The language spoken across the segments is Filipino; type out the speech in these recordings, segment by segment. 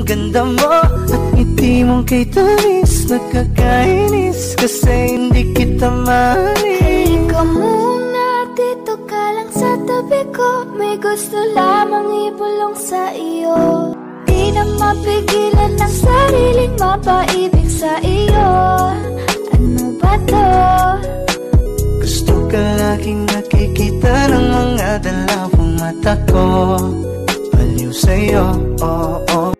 ganda mo at ngiti mong kay tamis, nakakainis kasi hindi kita mahalin. Ikaw muna, dito ka lang sa tabi ko, may gusto lamang ibulong sa iyo. Di na mapigilan ng sariling mapaibig sa iyo. Ano ba to? Gusto ka laging nakikita ng mga dalawang mata ko, baliw sa'yo, oh, oh.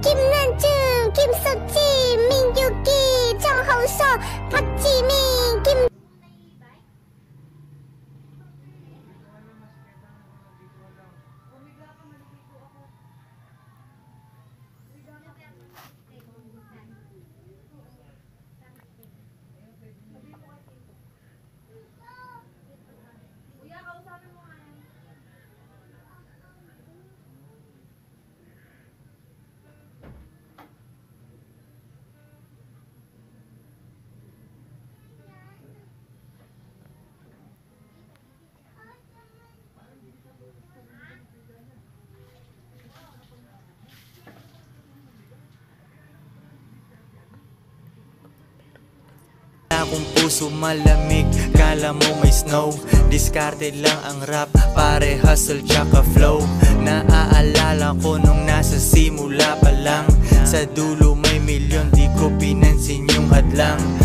김난중, 김석진, 민규기, 정홍석, 박지민, 김 Akong puso malamig, kala mo may snow. Diskarte lang ang rap, pare hustle tsaka flow. Naaalala ko nung nasa simula pa lang, sa dulo may milyon, di ko pinansin yung hadlang.